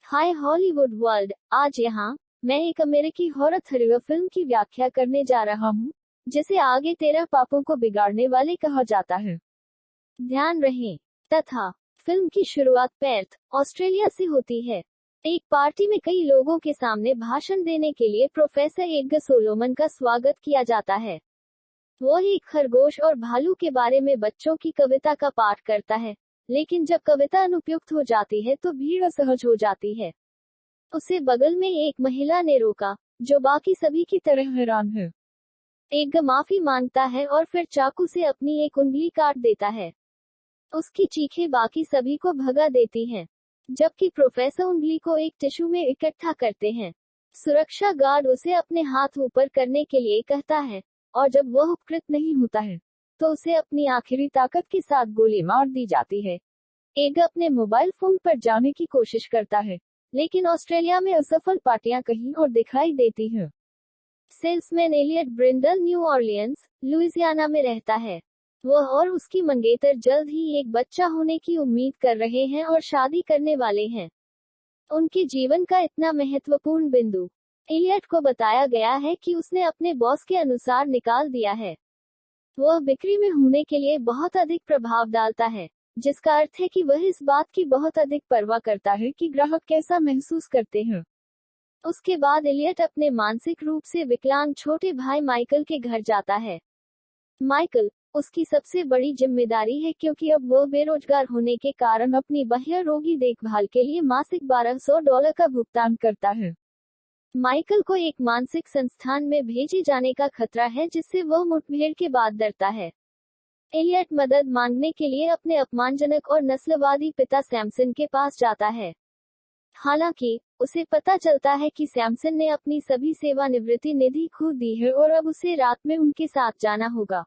हाय Hollywood world. आज यहाँ मैं एक अमेरिकी हॉरर थ्रिलर फिल्म की व्याख्या करने जा रहा हूँ, जिसे आगे 13 पापों को बिगाड़ने वाले कहा जाता है। ध्यान रहे तथा फिल्म की शुरुआत पेर्थ, ऑस्ट्रेलिया से होती है। एक पार्टी में कई लोगों के सामने भाषण देने के लिए प्रोफेसर एडगर सोलोमन का स्वागत किया जाता है। वो एक खरगोश और भालू के बारे में बच्चों की कविता का पाठ करता है, लेकिन जब कविता अनुपयुक्त हो जाती है तो भीड़ असहज हो जाती है। उसे बगल में एक महिला ने रोका, जो बाकी सभी की तरह हैरान है। एडगर माफी मांगता है और फिर चाकू से अपनी एक उंगली काट देता है। उसकी चीखें बाकी सभी को भगा देती हैं, जबकि प्रोफेसर उंगली को एक टिश्यू में इकट्ठा करते हैं। सुरक्षा गार्ड उसे अपने हाथ ऊपर करने के लिए कहता है, और जब वह उपकृत नहीं होता है तो उसे अपनी आखिरी ताकत के साथ गोली मार दी जाती है। एडगर अपने मोबाइल फोन पर जाने की कोशिश करता है, लेकिन ऑस्ट्रेलिया में असफल पार्टियां कहीं और दिखाई देती हैं। Salesman Elliot Brindle New Orleans, Louisiana में रहता है। वह और उसकी मंगेतर जल्द ही एक बच्चा होने की उम्मीद कर रहे हैं और शादी करने वाले हैं। उनके जीवन का इतना महत्वपूर्ण बिंदु एलियट को बताया गया है कि उसने अपने बॉस के अनुसार निकाल दिया है। वह बिक्री में होने के लिए बहुत अधिक प्रभाव डालता है, जिसका अर्थ है कि वह इस बात की बहुत अधिक परवाह करता है कि ग्राहक कैसा महसूस करते हैं। उसके बाद एलियट अपने मानसिक रूप से विकलांग छोटे भाई माइकल के घर जाता है। माइकल उसकी सबसे बड़ी जिम्मेदारी है, क्योंकि अब वह बेरोजगार होने के कारण अपनी बाह्य रोगी देखभाल के लिए मासिक $1200 का भुगतान करता है। माइकल को एक मानसिक संस्थान में भेजे जाने का खतरा है, जिससे वह मुठभेड़ के बाद डरता है। एलियट मदद मांगने के लिए अपने अपमानजनक और नस्लवादी पिता सैमसन के पास जाता है। हालांकि उसे पता चलता है कि सैमसन ने अपनी सभी सेवानिवृत्ति निधि खो दी है और अब उसे रात में उनके साथ जाना होगा।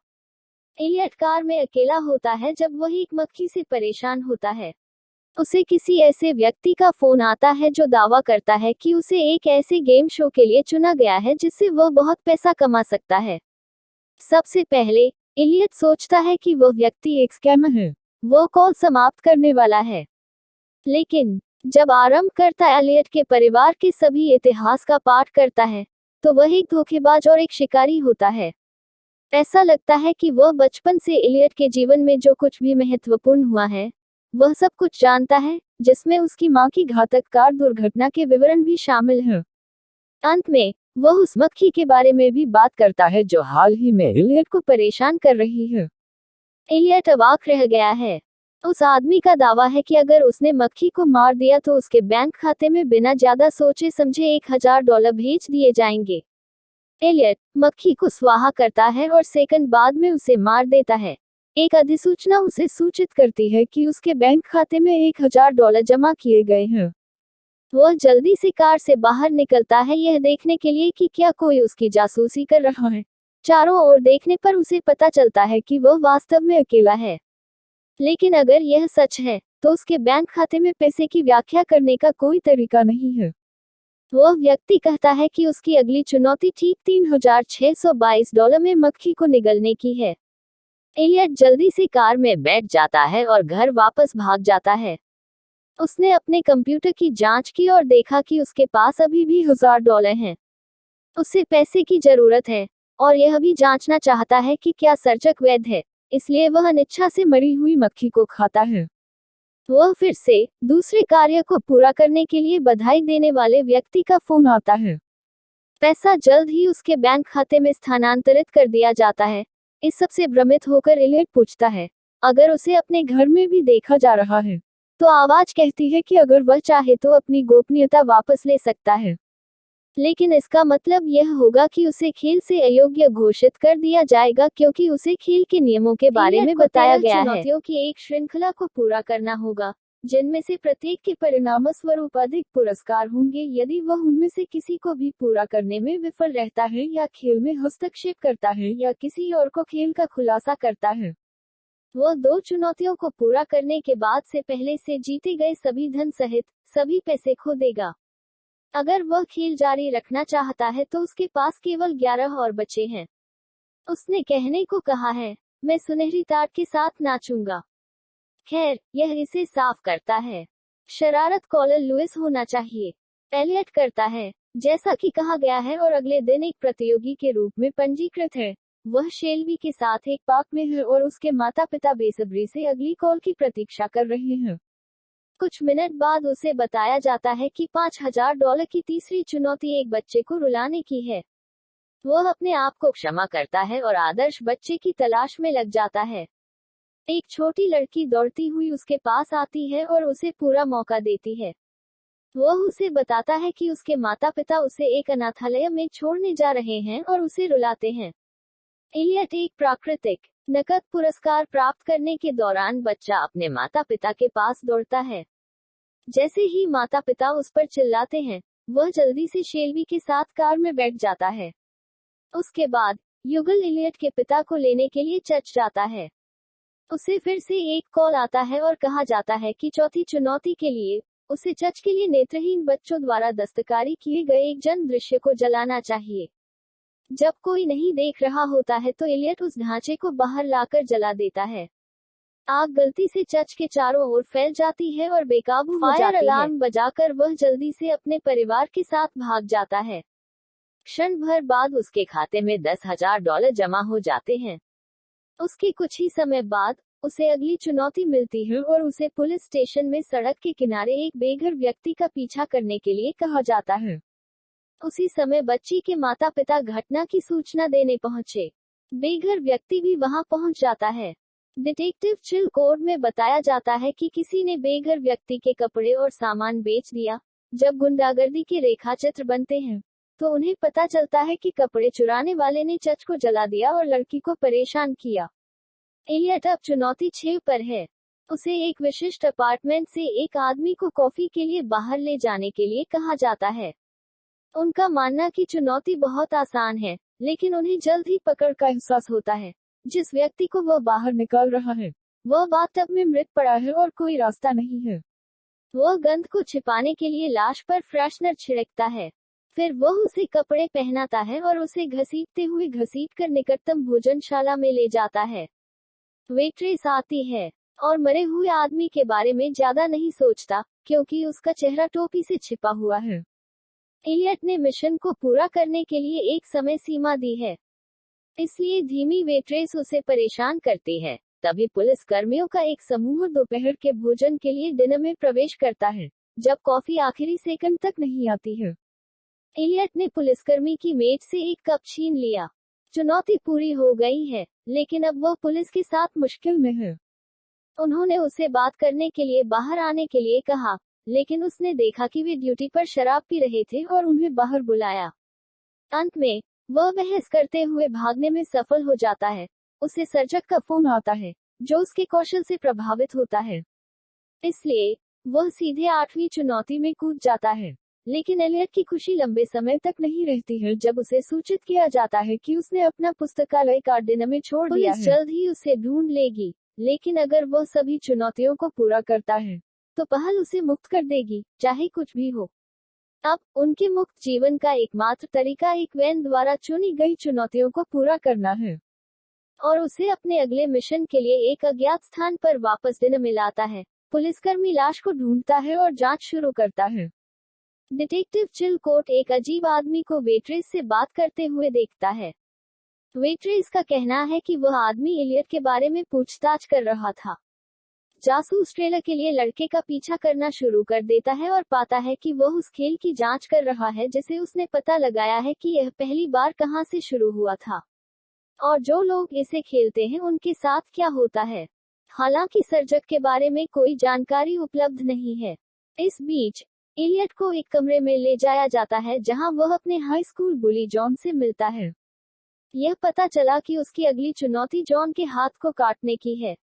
एलियट कार में अकेला होता है जब वह एक मक्खी से परेशान होता है। उसे किसी ऐसे व्यक्ति का फोन आता है जो दावा करता है कि उसे एक ऐसे गेम शो के लिए चुना गया है जिससे वह बहुत पैसा कमा सकता है। सबसे पहले एलियट सोचता है कि वह व्यक्ति एक स्कैमर है। वह कॉल समाप्त करने वाला है, लेकिन जब आरंभकर्ता एलियट के परिवार के सभी इतिहास का पाठ करता है, तो वह एक धोखेबाज और एक शिकारी होता है। ऐसा लगता है कि वह बचपन से एलियट के जीवन में जो कुछ भी महत्वपूर्ण हुआ है, वह सब कुछ जानता है, जिसमें उसकी मां की घातक कार दुर्घटना के विवरण भी शामिल हैं। अंत में वह उस मक्खी के बारे में भी बात करता है जो हाल ही में एलियट को परेशान कर रही है। एलियट अवाक रह गया है। उस आदमी का दावा है कि अगर उसने मक्खी को मार दिया तो उसके बैंक खाते में बिना ज्यादा सोचे समझे $1000 भेज दिए जाएंगे। एलियट मक्खी को स्वाहा करता है और सेकंड बाद में उसे मार देता है। एक अधिसूचना उसे सूचित करती है कि उसके बैंक खाते में $1000 जमा किए गए हैं। वह जल्दी से कार से बाहर निकलता है, यह देखने के लिए कि क्या कोई उसकी जासूसी कर रहा है। चारों ओर देखने पर उसे पता चलता है कि वह वास्तव में अकेला है। लेकिन अगर यह सच है, तो उसके बैंक खाते में पैसे की व्याख्या करने का कोई तरीका नहीं है। वह व्यक्ति कहता है कि उसकी अगली चुनौती ठीक $3622 में मक्खी को निगलने की है। एलियट जल्दी से कार में बैठ जाता है और घर वापस भाग जाता है। उसने अपने कंप्यूटर की जांच की और देखा कि उसके पास अभी भी $1000 हैं। उसे पैसे की जरूरत है, और यह भी जांचना चाहता है कि क्या सर्जक वैध है, इसलिए वह अनिच्छा से मरी हुई मक्खी को खाता है। वह फिर से दूसरे कार्य को पूरा करने के लिए बधाई देने वाले व्यक्ति का फोन आता है। पैसा जल्द ही उसके बैंक खाते में स्थानांतरित कर दिया जाता है। इस सबसे भ्रमित होकर एलियट पूछता है, अगर उसे अपने घर में भी देखा जा रहा है, तो आवाज कहती है कि अगर वह चाहे तो अपनी गोपनीयता वापस ले सकता है। लेकिन इसका मतलब यह होगा कि उसे खेल से अयोग्य घोषित कर दिया जाएगा, क्योंकि उसे खेल के नियमों के बारे में बताया गया है। चुनौतियों की एक श्रृंखला को पूरा करना होगा, जिनमें से प्रत्येक के परिणामस्वरूप अधिक पुरस्कार होंगे यदि वह उनमें से किसी को भी पूरा करने में विफल रहता है, या खेल में हस्तक्षेप करता है, या किसी और को खेल का खुलासा करता है। वह 2 चुनौतियों को पूरा करने के बाद से पहले से जीते गए सभी धन सहित सभी पैसे खो देगा। अगर वह खेल जारी रखना चाहता है तो उसके पास केवल 11 और बचे हैं। उसने कहने को कहा है, मैं सुनहरी तार के साथ नाचूंगा। खैर, यह इसे साफ करता है। शरारत कॉलर लुइस होना चाहिए। एलियट करता है जैसा कि कहा गया है और अगले दिन एक प्रतियोगी के रूप में पंजीकृत है। वह शेल्वी के साथ एक पार्क में है और उसके माता पिता बेसब्री से अगली कॉल की प्रतीक्षा कर रहे हैं। कुछ मिनट बाद उसे बताया जाता है कि $5000 की तीसरी चुनौती एक बच्चे को रुलाने की है। वह अपने आप को क्षमा करता है और आदर्श बच्चे की तलाश में लग जाता है। एक छोटी लड़की दौड़ती हुई उसके पास आती है और उसे पूरा मौका देती है। वह उसे बताता है कि उसके माता पिता उसे एक अनाथालय में छोड़ने जा रहे हैं और उसे रुलाते हैं। एलियट एक प्राकृतिक नकद पुरस्कार प्राप्त करने के दौरान बच्चा अपने माता पिता के पास दौड़ता है। जैसे ही माता पिता उस पर चिल्लाते हैं, वह जल्दी से शेल्वी के साथ कार में बैठ जाता है। उसके बाद युगल एलियट के पिता को लेने के लिए चर्च जाता है। उसे फिर से एक कॉल आता है और कहा जाता है कि चौथी चुनौती के लिए उसे चर्च के लिए नेत्रहीन बच्चों द्वारा दस्तकारी किए गए एक जन्म दृश्य को जलाना चाहिए। जब कोई नहीं देख रहा होता है तो एलियट उस ढांचे को बाहर लाकर जला देता है। आग गलती से चर्च के चारों ओर फैल जाती है और बेकाबू हो जाती है। फायर अलार्म बजाकर वह जल्दी से अपने परिवार के साथ भाग जाता है। क्षण भर बाद उसके खाते में $10,000 जमा हो जाते हैं। उसके कुछ ही समय बाद उसे अगली चुनौती मिलती है और उसे पुलिस स्टेशन में सड़क के किनारे एक बेघर व्यक्ति का पीछा करने के लिए कहा जाता है। उसी समय बच्ची के माता पिता घटना की सूचना देने पहुंचे। बेघर व्यक्ति भी वहां पहुंच जाता है। डिटेक्टिव चिल कोड में बताया जाता है कि किसी ने बेघर व्यक्ति के कपड़े और सामान बेच दिया। जब गुंडागर्दी के रेखाचित्र बनते हैं तो उन्हें पता चलता है कि कपड़े चुराने वाले ने चर्च को जला दिया और लड़की को परेशान किया। एलियट अब चुनौती 6 पर है। उसे एक विशिष्ट अपार्टमेंट से एक आदमी को कॉफी के लिए बाहर ले जाने के लिए कहा जाता है। उनका मानना कि चुनौती बहुत आसान है, लेकिन उन्हें जल्द ही पकड़ का एहसास होता है। जिस व्यक्ति को वह बाहर निकाल रहा है, वह बाथटब में मृत पड़ा है और कोई रास्ता नहीं है। वह गंध को छिपाने के लिए लाश पर फ्रेशनर छिड़कता है। फिर वह उसे कपड़े पहनाता है और उसे घसीटते हुए घसीटकर निकटतम भोजनशाला में ले जाता है। वेट्रेस आती है और मरे हुए आदमी के बारे में ज्यादा नहीं सोचता, क्योंकि उसका चेहरा टोपी से छिपा हुआ है। एलियट ने मिशन को पूरा करने के लिए एक समय सीमा दी है, इसलिए धीमी वेट्रेस उसे परेशान करती है। तभी पुलिस कर्मियों का एक समूह दोपहर के भोजन के लिए डिनर में प्रवेश करता है, जब कॉफी आखिरी सेकंड तक नहीं आती है। एलियट ने पुलिसकर्मी की मेज से एक कप छीन लिया। चुनौती पूरी हो गई है, लेकिन अब वह पुलिस के साथ मुश्किल में है। उन्होंने उसे बात करने के लिए बाहर आने के लिए कहा, लेकिन उसने देखा कि वे ड्यूटी पर शराब पी रहे थे और उन्हें बाहर बुलाया। अंत में वह बहस करते हुए भागने में सफल हो जाता है। उसे सर्जक का फोन आता है, जो उसके कौशल से प्रभावित होता है। इसलिए वह सीधे 8वीं चुनौती में कूद जाता है। लेकिन एलियट की खुशी लंबे समय तक नहीं रहती है जब उसे सूचित किया जाता है कि उसने अपना पुस्तकालय कार्ड डिनर में छोड़ दिया है। जल्द ही उसे ढूंढ लेगी, लेकिन अगर वह सभी चुनौतियों को पूरा करता है तो पहल उसे मुक्त कर देगी, चाहे कुछ भी हो। अब उनके मुक्त जीवन का एकमात्र तरीका एक वैन द्वारा चुनी गई चुनौतियों को पूरा करना है और उसे अपने अगले मिशन के लिए एक अज्ञात स्थान पर वापस डिनर में लाता है। पुलिसकर्मी लाश को ढूंढता है और जांच शुरू करता है। डिटेक्टिव चिलकोट एक अजीब आदमी को वेट्रेस से बात करते हुए देखता है। वेट्रेस का कहना है कि वह आदमी एलियट के बारे में पूछताछ कर रहा था। जासूस ट्रेलर के लिए लड़के का पीछा करना शुरू कर देता है और पाता है कि वह उस खेल की जांच कर रहा है जिसे उसने पता लगाया है कि यह पहली बार कहां से शुरू हुआ था और जो लोग इसे खेलते हैं उनके साथ क्या होता है। हालांकि सर्जक के बारे में कोई जानकारी उपलब्ध नहीं है। इस बीच एलियट को एक कमरे में ले जाया जाता है जहां वह अपने हाई स्कूल बुली जॉन से मिलता है। यह पता चला कि उसकी अगली चुनौती जॉन के हाथ को काटने की है।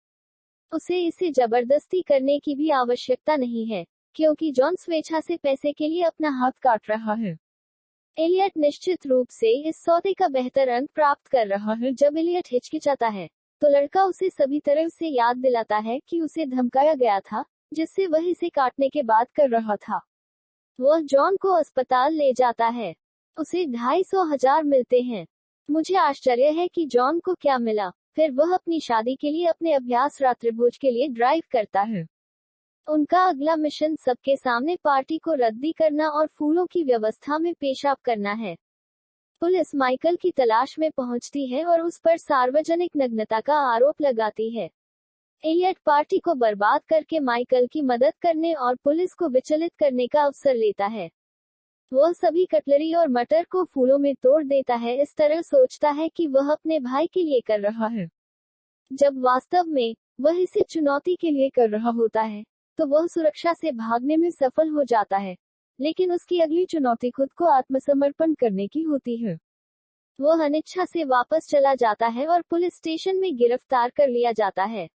उसे इसे जबरदस्ती करने की भी आवश्यकता नहीं है, क्योंकि जॉन स्वेच्छा से पैसे के लिए अपना हाथ काट रहा है। एलियट निश्चित रूप से इस सौदे का बेहतर अंक प्राप्त कर रहा है। जब एलियट हिचकिचाता है तो लड़का उसे सभी तरह से याद दिलाता है कि उसे धमकाया गया था, जिससे वह इसे काटने के बाद कर रहा था। वह जॉन को अस्पताल ले जाता है। उसे 250,000 मिलते हैं। मुझे आश्चर्य है कि जॉन को क्या मिला। फिर वह अपनी शादी के लिए अपने अभ्यास रात्रिभोज के लिए ड्राइव करता है। उनका अगला मिशन सबके सामने पार्टी को रद्दी करना और फूलों की व्यवस्था में पेशाब करना है। पुलिस माइकल की तलाश में पहुंचती है और उस पर सार्वजनिक नग्नता का आरोप लगाती है। एलियट पार्टी को बर्बाद करके माइकल की मदद करने और पुलिस को विचलित करने का अवसर लेता है। वह सभी कटलरी और मटर को फूलों में तोड़ देता है, इस तरह सोचता है कि वह अपने भाई के लिए कर रहा है, जब वास्तव में वह इसे चुनौती के लिए कर रहा होता है। तो वह सुरक्षा से भागने में सफल हो जाता है, लेकिन उसकी अगली चुनौती खुद को आत्मसमर्पण करने की होती है। वह अनिच्छा से वापस चला जाता है और पुलिस स्टेशन में गिरफ्तार कर लिया जाता है।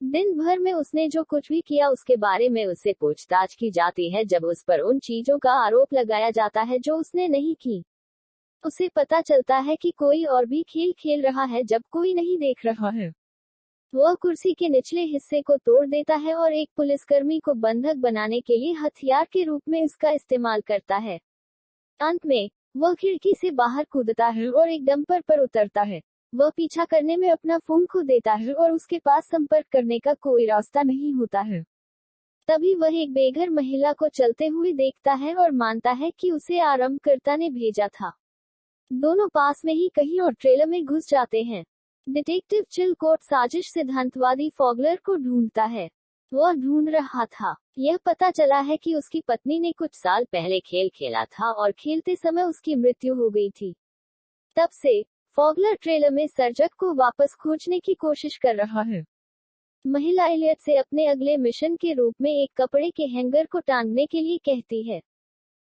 दिन भर में उसने जो कुछ भी किया उसके बारे में उससे पूछताछ की जाती है, जब उस पर उन चीजों का आरोप लगाया जाता है जो उसने नहीं की। उसे पता चलता है कि कोई और भी खेल खेल रहा है जब कोई नहीं देख रहा है। वह कुर्सी के निचले हिस्से को तोड़ देता है और एक पुलिसकर्मी को बंधक बनाने के लिए हथियार के रूप में इसका इस्तेमाल करता है। अंत में वह खिड़की से बाहर कूदता है और एक डंपर पर उतरता है। वह पीछा करने में अपना फोन खो देता है और उसके पास संपर्क करने का कोई रास्ता नहीं होता है। तभी वह एक बेघर महिला को चलते हुए देखता है और मानता है कि उसे आरंभकर्ता ने भेजा था। दोनों पास में ही कहीं और ट्रेलर में घुस जाते हैं। डिटेक्टिव चिलकोट साजिश सिद्धांतवादी फॉगलर को ढूंढता है। वह ढूंढ रहा था। यह पता चला है कि उसकी पत्नी ने कुछ साल पहले खेल खेला था और खेलते समय उसकी मृत्यु हो गई थी। तब से फॉगलर ट्रेलर में सर्जक को वापस खोजने की कोशिश कर रहा है। महिला एलियट से अपने अगले मिशन के रूप में एक कपड़े के हैंगर को टांगने के लिए कहती है।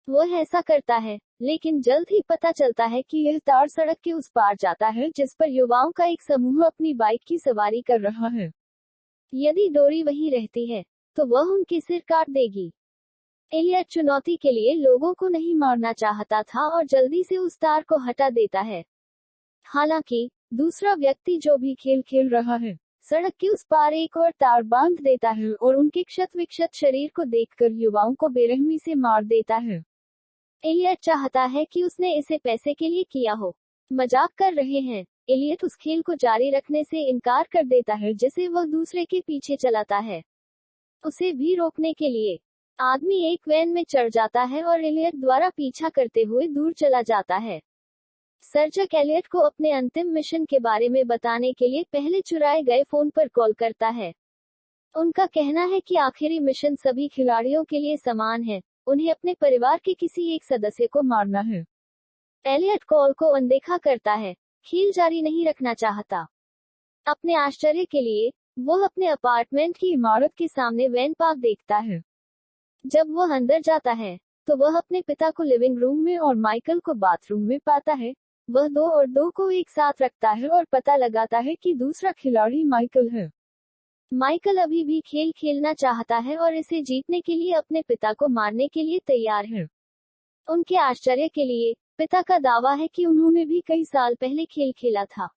वह ऐसा करता है, लेकिन जल्द ही पता चलता है कि यह तार सड़क के उस पार जाता है जिस पर युवाओं का एक समूह अपनी बाइक की सवारी कर रहा है। यदि डोरी वहीं रहती है तो वह उनके सिर काट देगी। एलियट चुनौती के लिए लोगों को नहीं मारना चाहता था और जल्दी से उस तार को हटा देता है। हालांकि दूसरा व्यक्ति जो भी खेल खेल रहा है, सड़क के उस पार एक और तार बांध देता है और उनके क्षत विक्षत शरीर को देखकर युवाओं को बेरहमी से मार देता है। एलियट चाहता है कि उसने इसे पैसे के लिए किया हो। मजाक कर रहे हैं। एलियट उस खेल को जारी रखने से इनकार कर देता है जिसे वह दूसरे के पीछे चलाता है। उसे भी रोकने के लिए आदमी एक वैन में चढ़ जाता है और एलियट द्वारा पीछा करते हुए दूर चला जाता है। सर्जक एलियट को अपने अंतिम मिशन के बारे में बताने के लिए पहले चुराए गए फोन पर कॉल करता है। उनका कहना है कि आखिरी मिशन सभी खिलाड़ियों के लिए समान है, उन्हें अपने परिवार के किसी एक सदस्य को मारना है। एलियट कॉल को अनदेखा करता है, खेल जारी नहीं रखना चाहता। अपने आश्चर्य के लिए वह अपने अपार्टमेंट की इमारत के सामने वैन पार्क देखता है। जब वह अंदर जाता है तो वह अपने पिता को लिविंग रूम में और माइकल को बाथरूम में पाता है। वह 2 और 2 को एक साथ रखता है और पता लगाता है कि दूसरा खिलाड़ी माइकल है। माइकल अभी भी खेल खेलना चाहता है और इसे जीतने के लिए अपने पिता को मारने के लिए तैयार है। उनके आश्चर्य के लिए पिता का दावा है कि उन्होंने भी कई साल पहले खेल खेला था।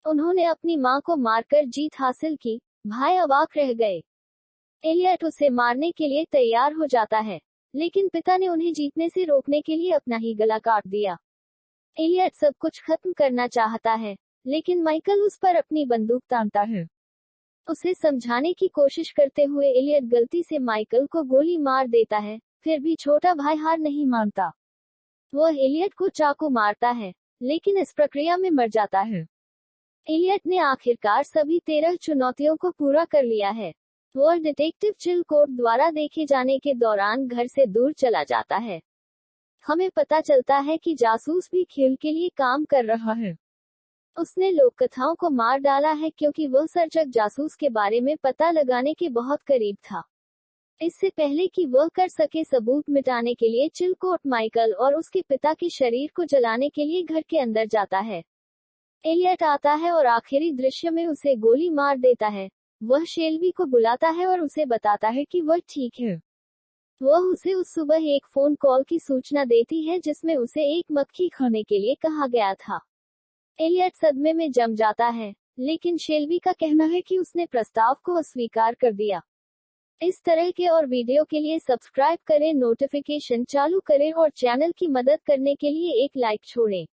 उन्होंने अपनी मां को मारकर जीत हासिल की। भाई अवाक रह गए। एलियट उसे मारने के लिए तैयार हो जाता है, लेकिन पिता ने उन्हें जीतने से रोकने के लिए अपना ही गला काट दिया। एलियट सब कुछ खत्म करना चाहता है, लेकिन माइकल उस पर अपनी बंदूक तानता है। उसे समझाने की कोशिश करते हुए एलियट गलती से माइकल को गोली मार देता है, फिर भी छोटा भाई हार नहीं मानता। वह एलियट को चाकू मारता है, लेकिन इस प्रक्रिया में मर जाता है। एलियट ने आखिरकार सभी 13 चुनौतियों को पूरा कर लिया है। वह डिटेक्टिव चिलकोट द्वारा देखे जाने के दौरान घर से दूर चला जाता है। हमें पता चलता है कि जासूस भी खेल के लिए काम कर रहा है। उसने लोक कथाओं को मार डाला है क्योंकि वह सर्जक जासूस के बारे में पता लगाने के बहुत करीब था। इससे पहले कि वह कर सके सबूत मिटाने के लिए चिलकोट माइकल और उसके पिता के शरीर को जलाने के लिए घर के अंदर जाता है। एलियट आता है और आखिरी दृश्य में उसे गोली मार देता है। वह शेल्बी को बुलाता है और उसे बताता है कि वह ठीक है। वह उसे उस सुबह एक फोन कॉल की सूचना देती है जिसमें उसे एक मक्खी खाने के लिए कहा गया था। एलियट सदमे में जम जाता है, लेकिन शेल्बी का कहना है कि उसने प्रस्ताव को अस्वीकार कर दिया। इस तरह के और वीडियो के लिए सब्सक्राइब करें, नोटिफिकेशन चालू करें और चैनल की मदद करने के लिए एक लाइक छोड़ें।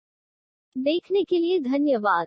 देखने के लिए धन्यवाद।